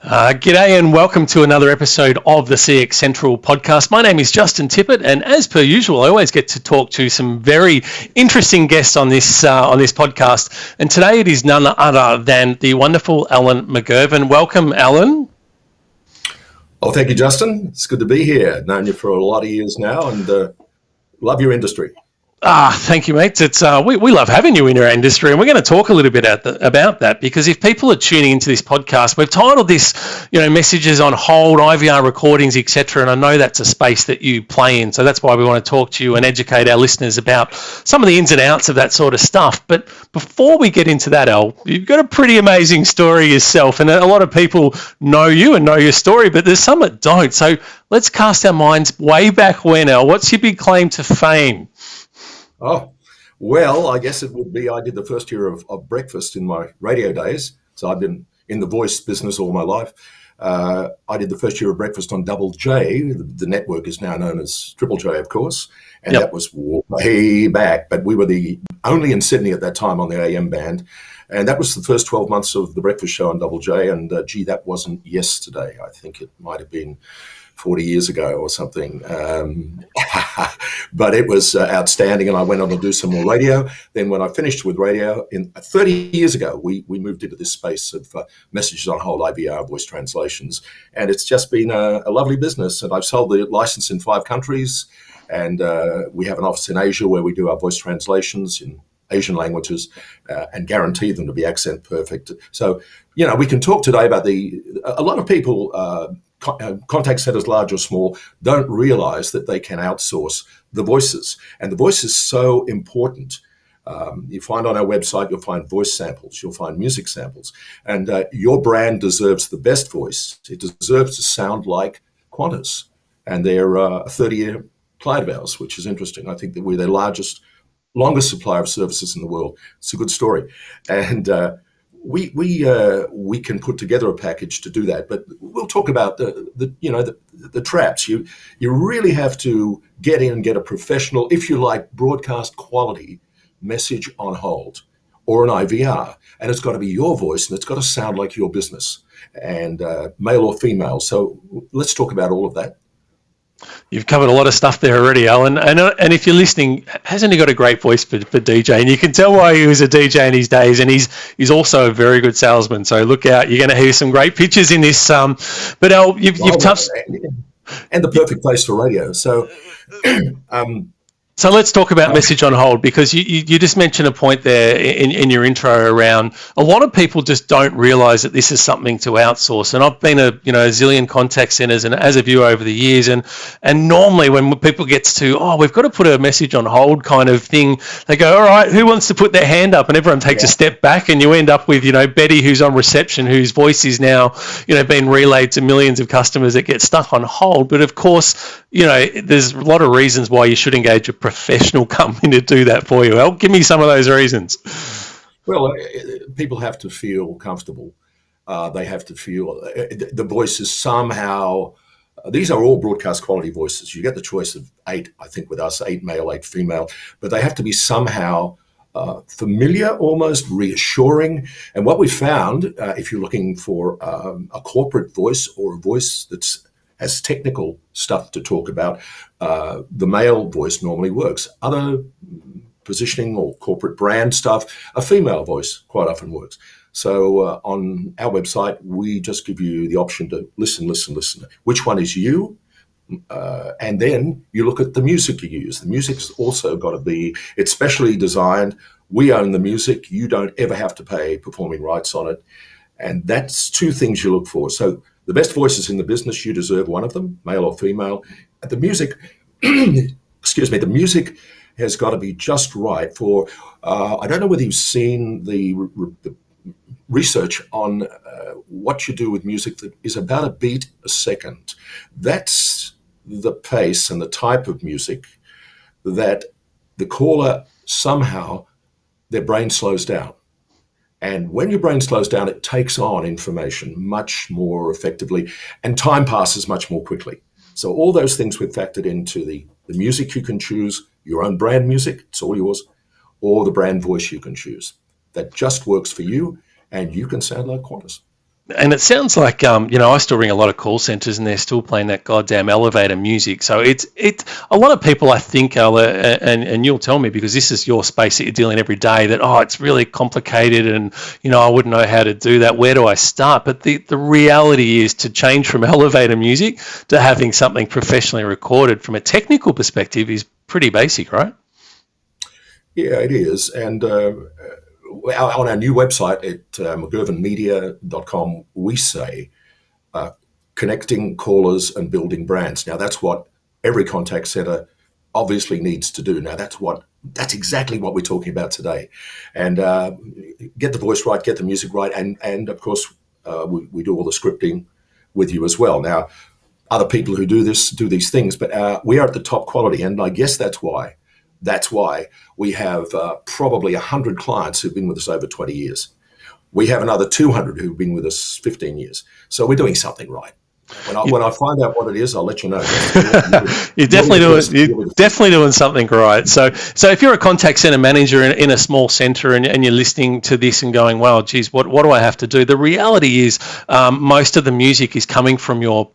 G'day and welcome to another episode of the CX Central podcast. My name is Justin Tippett, and as per usual, I always get to talk to some very interesting guests on this podcast. And today it is none other than the wonderful Alan McGervan. Welcome, Alan. Oh, thank you, Justin. It's good to be here. Known you for a lot of years now, and love your industry. Thank you, mate. It's we love having you in our industry, and we're going to talk a little bit about that because if people are tuning into this podcast, we've titled this, messages on hold, IVR recordings, etc. And I know that's a space that you play in, so that's why we want to talk to you and educate our listeners about some of the ins and outs of that sort of stuff. But before we get into that, Al, you've got a pretty amazing story yourself, and a lot of people know you and know your story, but there's some that don't. So let's cast our minds way back when, Al. What's your big claim to fame? Oh, well, I guess it would be I did the first year of breakfast in my radio days. So I've been in the voice business all my life. I did the first year of breakfast on Double J. The network is now known as Triple J, of course. And That was way back. But we were the only in Sydney at that time on the AM band. And that was the first 12 months of the breakfast show on Double J. And that wasn't yesterday. I think it might have been 40 years ago or something. But it was outstanding, and I went on to do some more radio. Then when I finished with radio, 30 years ago, we moved into this space of messages on hold, IVR, voice translations, and it's just been a lovely business. And I've sold the license in 5 countries, and we have an office in Asia where we do our voice translations in Asian languages and guarantee them to be accent perfect. So, we can talk today about a lot of people, contact centers, large or small, don't realize that they can outsource the voices. And the voice is so important. You find on our website, you'll find voice samples, you'll find music samples. And your brand deserves the best voice. It deserves to sound like Qantas. And they're a 30-year client of ours, which is interesting. I think that we're their longest supplier of services in the world. It's a good story. And we can put together a package to do that, but we'll talk about the traps. You really have to get in and get a professional, if you like, broadcast quality message on hold or an IVR, and it's got to be your voice and it's got to sound like your business, and male or female. So let's talk about all of that. You've covered a lot of stuff there already, Alan. And if you're listening, hasn't he got a great voice for DJ? And you can tell why he was a DJ in his days. And he's also a very good salesman. So look out, you're going to hear some great pitches in this. But Al, you've touched... And the perfect place for radio. So... So let's talk about message on hold, because you just mentioned a point there in your intro around a lot of people just don't realize that this is something to outsource. And I've been a zillion contact centers, and as have you over the years. And normally when people gets to, we've got to put a message on hold kind of thing, they go, all right, who wants to put their hand up? And everyone takes a step back, and you end up with, Betty, who's on reception, whose voice is now, being relayed to millions of customers that get stuck on hold. But of course, there's a lot of reasons why you should engage a professional company to do that for you. Al, give me some of those reasons. Well, people have to feel comfortable. They have to feel the voice is somehow. These are all broadcast quality voices. You get the choice of 8, I think, with us, 8 male, 8 female, but they have to be somehow familiar, almost reassuring. And what we found, if you're looking for a corporate voice or a voice that's has technical stuff to talk about, the male voice normally works. Other positioning or corporate brand stuff, a female voice quite often works. So on our website, we just give you the option to listen. Which one is you? And then you look at the music you use. The music's also got to be, it's specially designed. We own the music. You don't ever have to pay performing rights on it. And that's 2 things you look for. So the best voices in the business, you deserve one of them, male or female. And the music, the music has got to be just right for, I don't know whether you've seen the research on what you do with music that is about a beat a second. That's the pace and the type of music that the caller somehow, their brain slows down. And when your brain slows down, it takes on information much more effectively, and time passes much more quickly. So all those things we've factored into the music you can choose, your own brand music, it's all yours, or the brand voice you can choose that just works for you, and you can sound like Qantas. And it sounds like, I still ring a lot of call centers and they're still playing that goddamn elevator music. So it's a lot of people, I think, and you'll tell me because this is your space that you're dealing every day, that, it's really complicated and, I wouldn't know how to do that. Where do I start? But the reality is to change from elevator music to having something professionally recorded from a technical perspective is pretty basic, right? Yeah, it is. And on our new website at mcgirvanmedia.com, we say connecting callers and building brands. Now, that's what every contact center obviously needs to do. Now, that's exactly what we're talking about today. And get the voice right, get the music right, and of course, we do all the scripting with you as well. Now, other people who do these things, but we are at the top quality, and I guess that's why. That's why we have probably 100 clients who've been with us over 20 years. We have another 200 who've been with us 15 years. So we're doing something right. When I find out what it is, I'll let you know. You're definitely doing something right. So if you're a contact center manager in a small center and you're listening to this and going, "Wow, geez, what do I have to do?" The reality is, most of the music is coming from your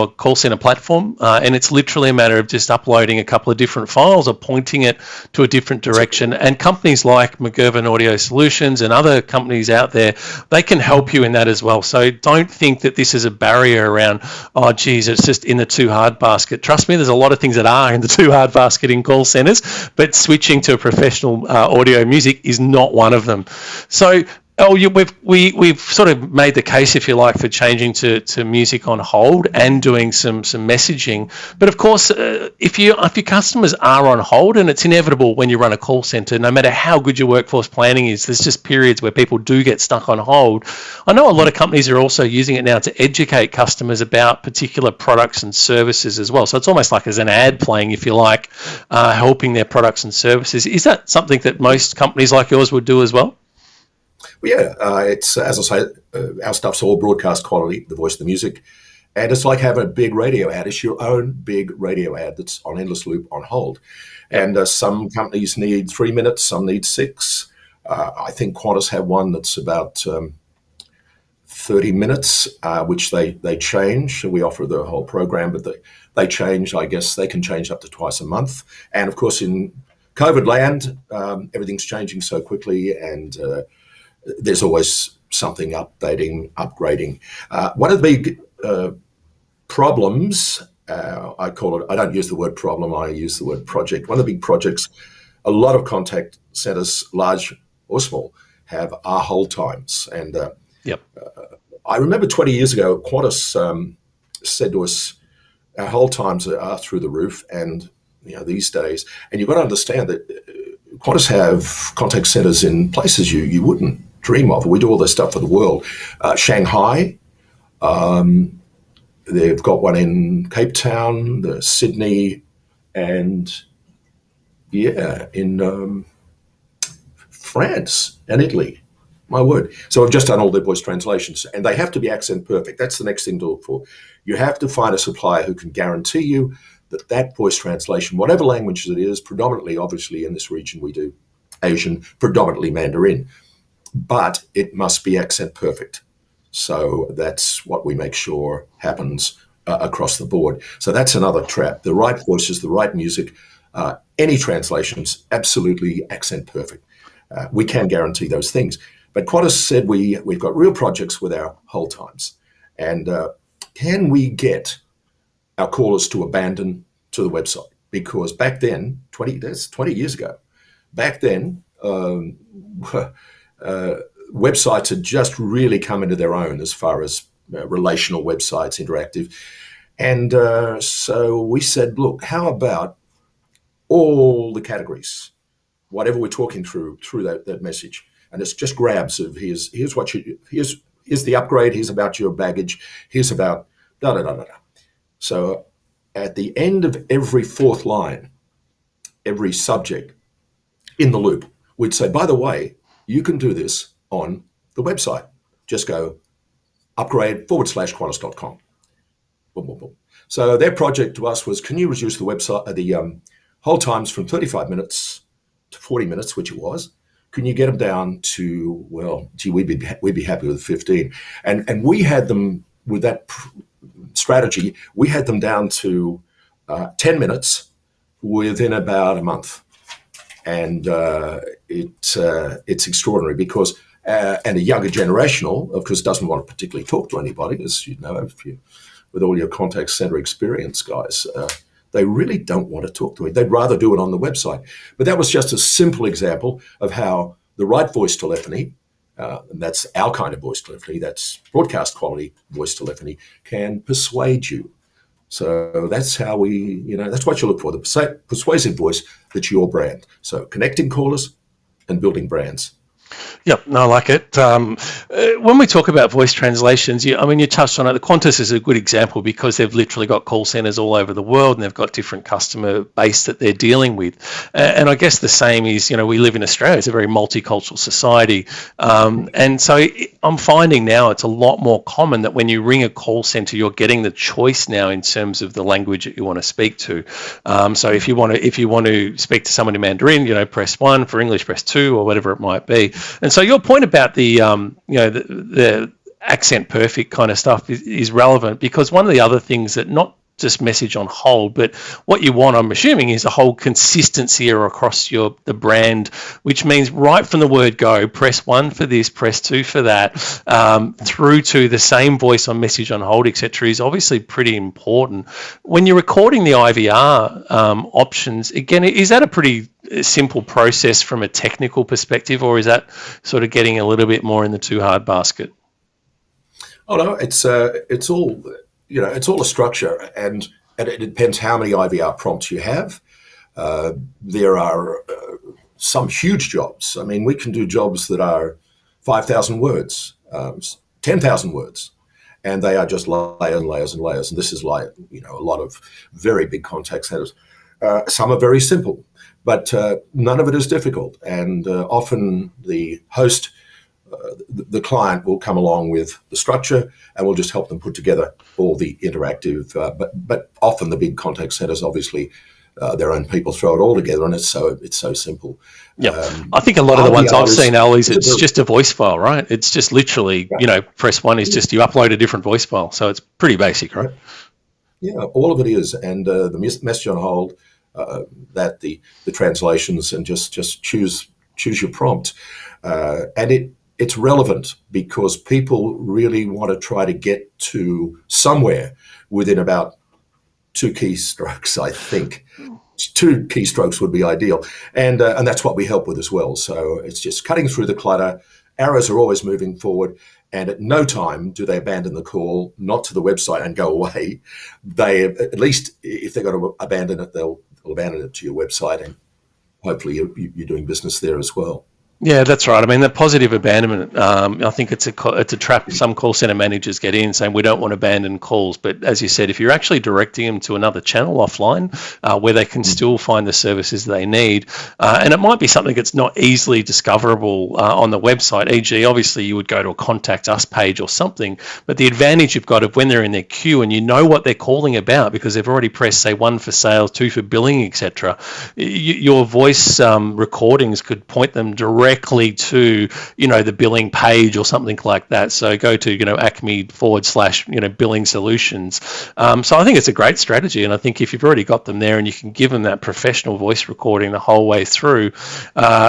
call center platform, and it's literally a matter of just uploading a couple of different files or pointing it to a different direction. And companies like McGirvan Audio Solutions and other companies out there, they can help you in that as well. So don't think that this is a barrier around, "Oh, geez, it's just in the too hard basket." Trust me, there's a lot of things that are in the too hard basket in call centers, but switching to professional audio music is not one of them. So, we've sort of made the case, if you like, for changing to music on hold and doing some messaging. But of course, if your customers are on hold, and it's inevitable when you run a call center, no matter how good your workforce planning is, there's just periods where people do get stuck on hold. I know a lot of companies are also using it now to educate customers about particular products and services as well. So it's almost like as an ad playing, if you like, helping their products and services. Is that something that most companies like yours would do as well? Well, yeah, it's, as I say, our stuff's all broadcast quality, the voice of the music. And it's like having a big radio ad. It's your own big radio ad that's on endless loop on hold. And some companies need 3 minutes, some need 6. I think Qantas have one that's about 30 minutes, which they change. We offer the whole program, but they change. I guess they can change up to twice a month. And of course, in COVID land, everything's changing so quickly, and there's always something updating, upgrading. One of the big problems, I call it, I don't use the word problem, I use the word project. One of the big projects a lot of contact centers, large or small, have are hold times. And I remember 20 years ago, Qantas said to us, our hold times are through the roof. And these days, and you've got to understand that Qantas have contact centers in places you wouldn't dream of. We do all this stuff for the world. Shanghai, they've got one in Cape Town, Sydney, and in France and Italy. My word. So I've just done all their voice translations, and they have to be accent perfect. That's the next thing to look for. You have to find a supplier who can guarantee you that voice translation, whatever language it is, predominantly, obviously, in this region we do Asian, predominantly Mandarin, but it must be accent perfect. So that's what we make sure happens across the board. So that's another trap. The right voices, the right music, any translations, absolutely accent perfect. We can guarantee those things. But Qantas said we've got real projects with our hold times. And can we get our callers to abandon to the website? Because back then, 20 years ago, back then, websites had just really come into their own as far as relational websites, interactive. And so we said, look, how about all the categories, whatever we're talking through that message, and it's just grabs of here's the upgrade, here's about your baggage, here's about da da da da da. So at the end of every fourth line, every subject in the loop, we'd say, by the way, you can do this on the website. Just go upgrade/Qantas.com. Boom, boom, boom. So their project to us was, can you reduce the hold times from 35 minutes to 40 minutes, which it was? can you get them down to, well, gee, we'd be happy with 15. And we had them with that strategy. We had them down to 10 minutes within about a month. And it's extraordinary because, and a younger generational, of course, doesn't want to particularly talk to anybody, as you know, with all your contact center experience, guys. They really don't want to talk to me. They'd rather do it on the website. But that was just a simple example of how the right voice telephony, and that's our kind of voice telephony, that's broadcast quality voice telephony, can persuade you. So that's how that's what you look for, the persuasive voice that's your brand. So connecting callers and building brands. Yep, no, I like it. When we talk about voice translations, you touched on it. The Qantas is a good example because they've literally got call centers all over the world and they've got different customer base that they're dealing with. And I guess the same is, we live in Australia. It's a very multicultural society. And so I'm finding now it's a lot more common that when you ring a call center, you're getting the choice now in terms of the language that you want to speak to. So if you want to speak to someone in Mandarin, press 1. For English, press 2, or whatever it might be. And so your point about the accent perfect kind of stuff is relevant, because one of the other things that not just message on hold, but what you want, I'm assuming, is a whole consistency across the brand, which means right from the word go, press 1 for this, press 2 for that, through to the same voice on message on hold, etc., is obviously pretty important. When you're recording the IVR options, again, is that a pretty simple process from a technical perspective, or is that sort of getting a little bit more in the too hard basket? Oh no, it's all it's all a structure, and it depends how many IVR prompts you have. There are some huge jobs. I mean, we can do jobs that are 5,000 words, 10,000 words, and they are just layers and layers and layers. And this is like a lot of very big contact centers. Some are very simple, but none of it is difficult. And often the host, the client, will come along with the structure, and we'll just help them put together all the interactive. But often the big contact centers, obviously, their own people throw it all together, and it's so simple. Yeah, I think a lot of the ones I've seen, Al, is it's just a voice file, right? It's just literally, press 1 is just you upload a different voice file, so it's pretty basic, right? Yeah, all of it is, and the message on hold. That the translations, and just choose your prompt, and it's relevant because people really want to try to get to somewhere within about 2 keystrokes. I think 2 keystrokes would be ideal, and that's what we help with as well. So it's just cutting through the clutter. Arrows are always moving forward, and at no time do they abandon the call, not to the website and go away. They, at least if they're going to abandon it, they'll abandon it to your website, and hopefully you're doing business there as well. Yeah, that's right. I mean, the positive abandonment, I think it's a trap some call center managers get in, saying we don't want to abandon calls. But as you said, if you're actually directing them to another channel offline where they can still find the services they need, and it might be something that's not easily discoverable on the website, e.g., obviously you would go to a contact us page or something, but the advantage you've got of when they're in their queue and you know what they're calling about because they've already pressed, say, 1 for sales, 2 for billing, etc., your voice recordings could point them directly to the billing page or something like that. So go to Acme/billing solutions. So I think it's a great strategy, and I think if you've already got them there and you can give them that professional voice recording the whole way through,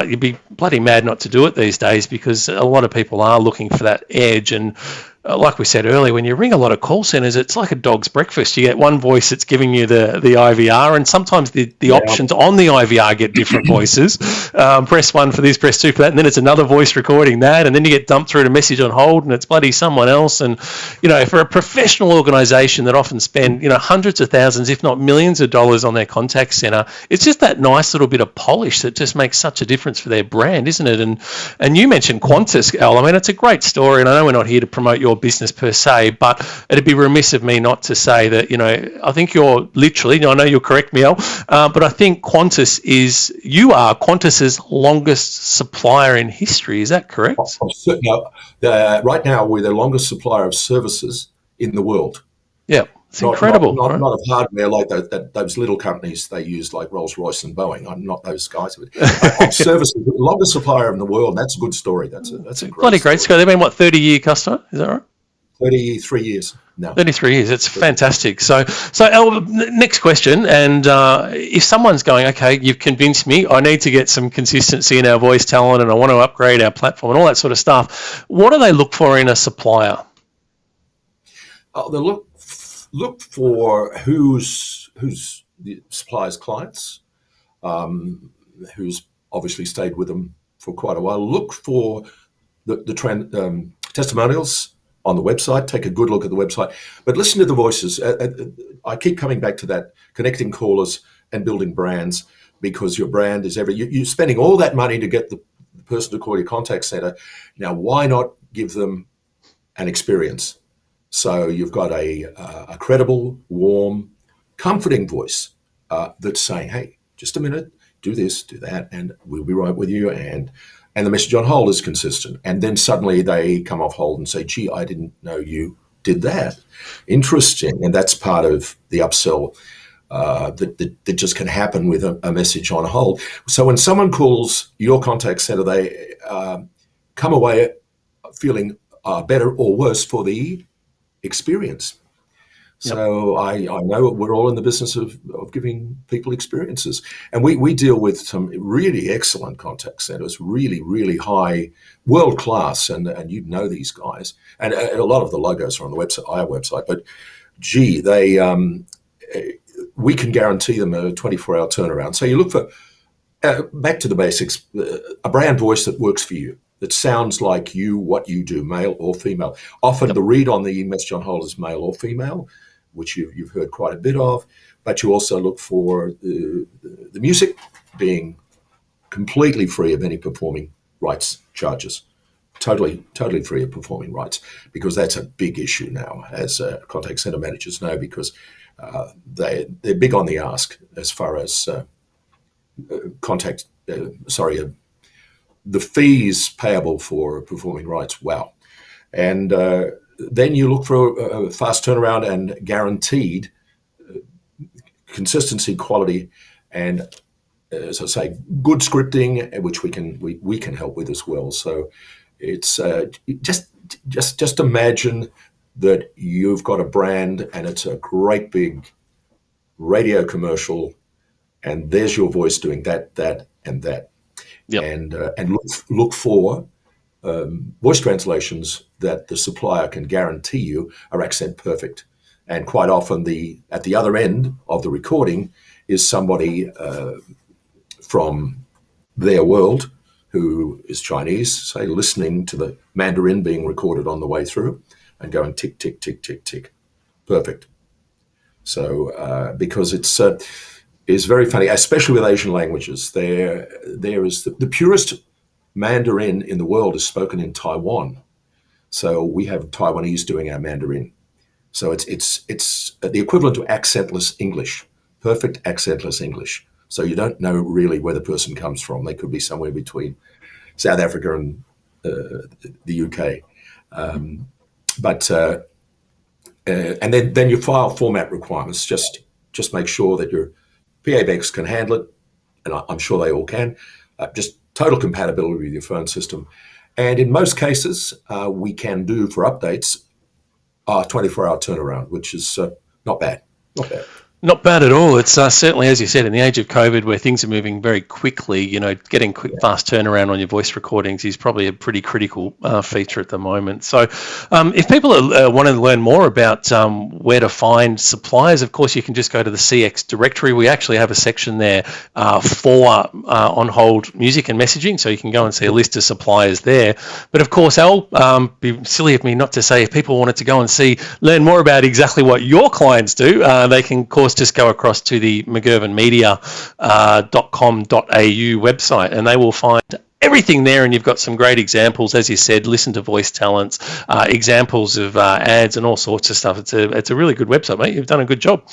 you'd be bloody mad not to do it these days, because a lot of people are looking for that edge. And like we said earlier, when you ring a lot of call centers, it's like a dog's breakfast. You get one voice that's giving you the IVR, and sometimes the options on the IVR get different voices. Press 1 for this, press 2 for that, and then it's another voice recording that, and then you get dumped through to message on hold, and it's bloody someone else. And for a professional organisation that often spend hundreds of thousands, if not millions of dollars on their contact centre, it's just that nice little bit of polish that just makes such a difference for their brand, isn't it? And you mentioned Qantas, Al. I mean, it's a great story, and I know we're not here to promote your business per se, but it'd be remiss of me not to say that I think you're literally, I know you'll correct me, Al, but I think Qantas's longest supplier in history. Is that correct? Right now we're the longest supplier of services in the world. Yeah. It's incredible. Right? Not of hardware like those little companies they use, like Rolls-Royce and Boeing. I'm not those guys. But of services, the longest supplier in the world. And that's a good story. That's a bloody great story. They've been, 30-year customer? Is that right? 33 years now. 33 years. It's fantastic. So Al, next question. And if someone's going, okay, you've convinced me, I need to get some consistency in our voice talent and I want to upgrade our platform and all that sort of stuff, what do they look for in a supplier? They look for who's the supplier's clients, who's obviously stayed with them for quite a while. Look for the testimonials on the website. Take a good look at the website, but listen to the voices. I keep coming back to that, connecting callers and building brands, because your brand is you're spending all that money to get the person to call your contact center. Now, why not give them an experience? So you've got a credible, warm, comforting voice that's saying, hey, just a minute, do this, do that, and we'll be right with you. And the message on hold is consistent. And then suddenly they come off hold and say, gee, I didn't know you did that. Interesting. And that's part of the upsell that just can happen with a message on hold. So when someone calls your contact center, they come away feeling better or worse for the experience. So I know we're all in the business of giving people experiences. And we deal with some really excellent contact centers, really, really high, world class, and you know these guys. And a lot of the logos are on the website, our website. But gee, we can guarantee them a 24-hour turnaround. So you look for, back to the basics, a brand voice that works for you, that sounds like you, what you do, male or female. Often the read on the message on hold is male or female, which you've heard quite a bit of, but you also look for the music being completely free of any performing rights charges, totally free of performing rights, because that's a big issue now, as contact center managers know, because they're big on the ask as far as the fees payable for performing rights. Wow. And then you look for a fast turnaround and guaranteed consistency, quality, and as I say, good scripting, which we can help with as well. So it's just imagine that you've got a brand and it's a great big radio commercial, and there's your voice doing that, and that. Yep. And look for voice translations that the supplier can guarantee you are accent perfect. And quite often at the other end of the recording is somebody from their world who is Chinese, say, listening to the Mandarin being recorded on the way through and going tick, tick, tick, tick, tick. Perfect. So because it's very funny, especially with Asian languages. There is the purest Mandarin in the world is spoken in Taiwan. So we have Taiwanese doing our Mandarin. So it's the equivalent to accentless English, perfect accentless English. So you don't know really where the person comes from. They could be somewhere between South Africa and the UK. And then your file format requirements. Just make sure that your PABX can handle it, and I'm sure they all can. Just total compatibility with your phone system. And in most cases, we can do for updates a 24-hour turnaround, which is not bad. Not bad at all. It's certainly, as you said, in the age of COVID, where things are moving very quickly, getting quick, fast turnaround on your voice recordings is probably a pretty critical feature at the moment. So if people want to learn more about where to find suppliers, of course, you can just go to the CX directory. We actually have a section there for on-hold music and messaging, so you can go and see a list of suppliers there. But of course, Al, be silly of me not to say, if people wanted to go and learn more about exactly what your clients do, they can, of course, just go across to the mcgirvanmedia.com.au website, and they will find everything there. And you've got some great examples, as you said, listen to voice talents, examples of ads and all sorts of stuff. It's a really good website, mate. You've done a good job.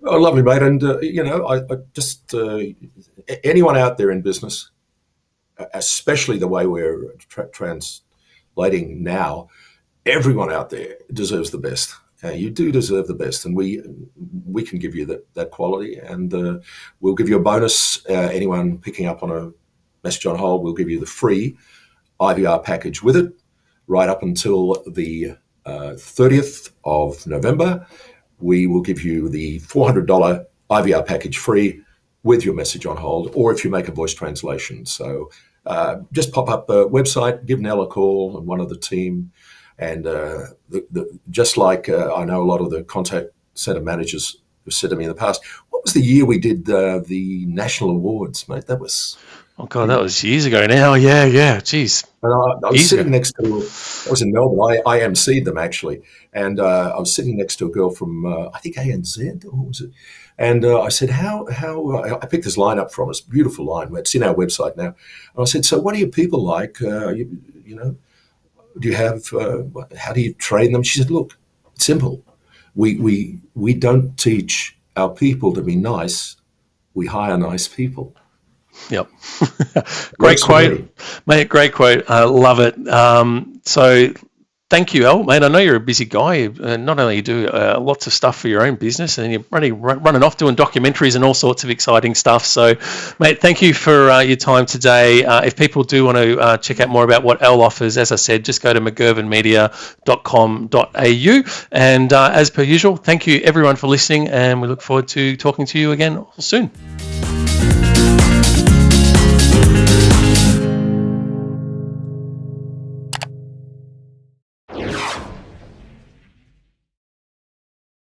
Oh, lovely, mate. And I just anyone out there in business, especially the way we're translating now, everyone out there deserves the best. You do deserve the best, and we can give you that quality, and we'll give you a bonus. Anyone picking up on a message on hold, we'll give you the free IVR package with it, right up until the 30th of November. We will give you the $400 IVR package free with your message on hold, or if you make a voice translation. So just pop up the website, give Nell a call and one of the team. And just like I know a lot of the contact center managers have said to me in the past, what was the year we did the national awards, mate? That was... Oh, God, that was years ago now. Yeah. Geez. And I was sitting next to, I was in Melbourne, I emceed them actually. And I was sitting next to a girl from, I think ANZ, or what was it? And I said, how, I picked this line up from us, beautiful line. It's in our website now. And I said, so what are your people like? You know, do you have, how do you train them? She said, look, it's simple. We don't teach our people to be nice. We hire nice people. Yep. Great quote, mate. Great quote. I love it. So thank you, Al, mate. I know you're a busy guy. Not only you do lots of stuff for your own business, and you're running off doing documentaries and all sorts of exciting stuff. So, mate, thank you for your time today. If people do want to check out more about what Al offers, as I said, just go to mcgirvanmedia.com.au. And as per usual, thank you everyone for listening, and we look forward to talking to you again soon.